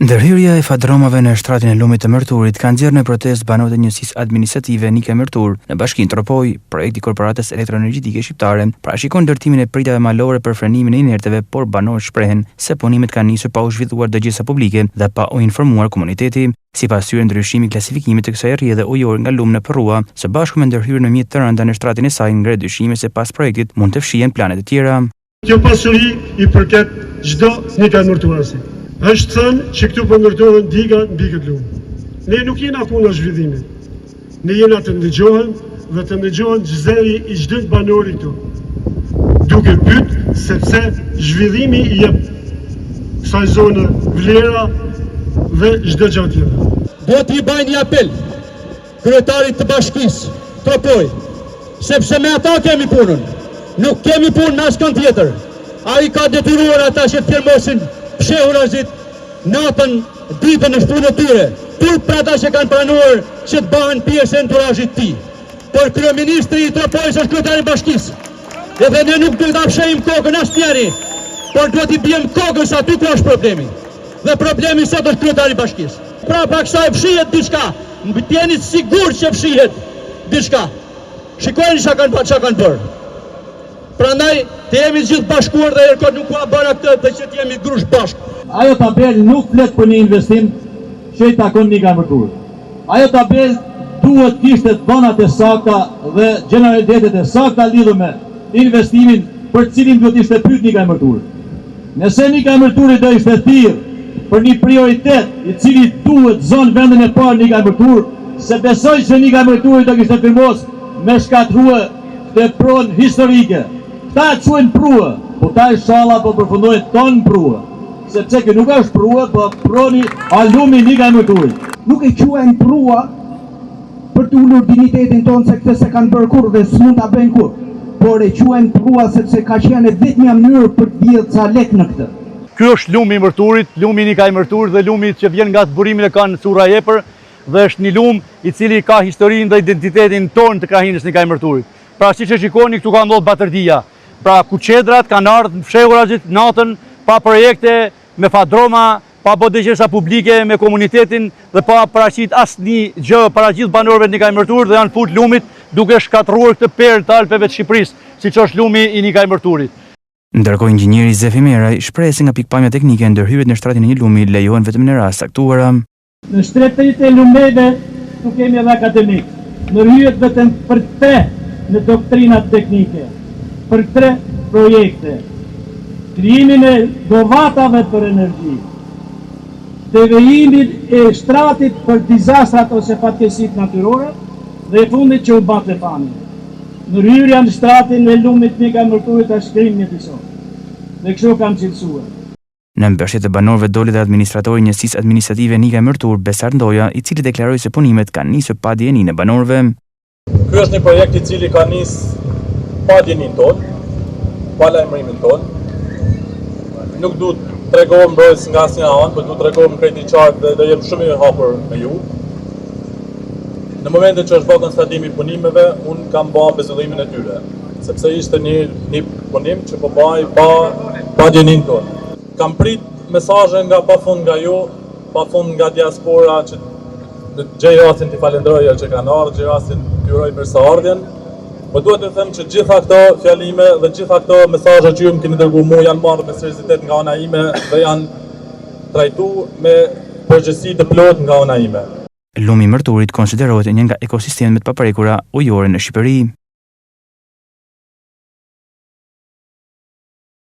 Ndërhyrja e fadromave në shtratin e lumit të Mërturit kanë nxjerrë në protestë banorët e njësisë administrative Nika Mërtur në bashkinë Tropoj. Projekti i Korporatës Elektroenergjetike Shqiptare parashikon ndërtimin e pritjeve malore për frenimin e inerteve, por banorët shprehen se punimet kanë nisur pa u zhvilluar dëgjesa publike dhe pa u informuar komuniteti. Sipas tyre, ndryshimi i klasifikimit të kësaj rrjedhe ujore nga lumë në përrua, së bashku me ndërhyrjen në mjet të rënda në shtratin e saj, ngre dyshime se pas projektit mund të fshihen planet e tjera. Kjo pasuri i përket çdo Nika Mërturasi. Është thënë që këtu po ndërtohen diga mbi këtë lumë. Ne nuk jena kundër zhvillimit. Ne jena të ndëgjohen dhe të ndëgjohen zëri i çdo banori këtu. Duke pyet sepse zhvillimi i jep kësaj zone vlera dhe çdo gjë tjetër. Do t'i bëj një apel kryetarit të bashkisë Tropoj, sepse me ata kemi punën. Nuk kemi punë me asnjë tjetër. Ai ka detyruar ata që të firmosin fshehurazit natën, ditën në shpunën e tyre, tur për ata që kanë pranuar që të bëhen pjesë e enturazhit të tij. Por kryeministri i Tropojës është kryetari i bashkisë. Edhe ne nuk duhet ta fshehim kokën asnjëri, por duhet i bjem kokën se aty ku është problemi. Dhe problemi sot është kryetari i bashkisë. Pra pa kësaj fshihet diçka. Jeni sigurt që fshihet diçka. Shikojeni çka kanë bërë. Prandaj të jemi gjithë bashkuar dhe herkot nuk ka bëra këtë dhe që të jemi grush bashkë. Ajo tabel nuk flet për një investim që i takon Nika Mërturit. Ajo tabel duhet kishte dhënat e sakta dhe gjeneralitetet e sakta lidhur me investimin për cilin duhet ishte pyet Nika Mërturit. Nëse Nika Mërturit do ishte thirrë për një prioritet i cili duhet zonë vendin e parë Nika Mërtur, se besoj që Nika Mërturit do kishte firmos me shkatrua dhe pronë historike. Ta e quajnë prua, po ta e shala po përfundojnë tonë prua. Sepse kjo nuk është prua, po proni alumi Nika Mërturit. Nuk e quajnë prua për të ulur dignitetin tonë se këtë se kanë bërë kur dhe s'mund ta bëjnë kur. Por e quajnë prua sepse ka qenë vetmja mënyrë për të vjedhur ca lek në këtë. Ky është lumi i Mërturit, lumi Nika Mërturit dhe lumi që vjen nga zburimin e kanë Curra Jepër dhe është një lum i cili ka historinë dhe identitetin tonë të krahinës Nika Mërturit. Pra siç e shikoni këtu ka ndodhur batërdia. Pra ku qedrat kanë ardhur në fshehurazit natën pa projekte, me fadroma, pa bë dëgjesa publike me komunitetin dhe pa paraqit asnjë gjë para gjithë banorëve të Nika Mërturit dhe janë fut lumit duke shkatruar këtë perë të Alpeve të Shqipërisë, siç është lumi i Nika Mërturit. Ndërkohë inxhinieri Zefi Meraj shpreh se nga pikpamja teknike ndërhyrjet në shtratin e një lumi lejohen vetëm në rast caktuara. Në shtretërit e lumeve nuk kemi edhe akademik. Ndërhyrjet vetëm për te në doktrinat teknike, për 3 projekte, krijimin e dovatave për energji, devijimin e shtratit për dizastrat ose fatkeqësitë natyrore dhe e fundit që u bë Stefani. Ndërhyrja në shtratin e lumit Nika Mërturit është krim mjekësor. Dhe kështu kam cilësuar. Në mbështetje të banorëve doli dhe administratori i njësisë administrative Nika Mërtur, Besar Ndoja, i cili deklaroi se punimet kanë nisur pa dijenin e banorëve. Ky është një projekt i cili ka nisur pa dijenin tonë, pa lajmërimin tonë. Nuk du të tregohem mbrojtës nga asnjë anë, por du të tregohem krejt i qartë dhe do jem shumë i hapur me ju. Në momentin që është bërë konstatimi i punimeve, unë kam bërë mbezullimin e tyre, sepse ishte një punim që po bëj pa dijenin tonë. Kam prit mesazhe nga pafund nga ju, pafund nga diaspora që në gjej rastin t'i falenderoj që kanë ardhur, gjej rastin t'ju uroj mirëseardhjen. Po duhet të them që gjitha këto fjalime dhe gjitha këto mesazhe që ju më keni dërguar mua janë marrë me seriozitet nga ana ime dhe janë trajtuar me përgjegjësi të plotë nga ana ime. Lumi i Mërturit konsiderohet një nga ekosistemet më të paprekura ujore në Shqipëri.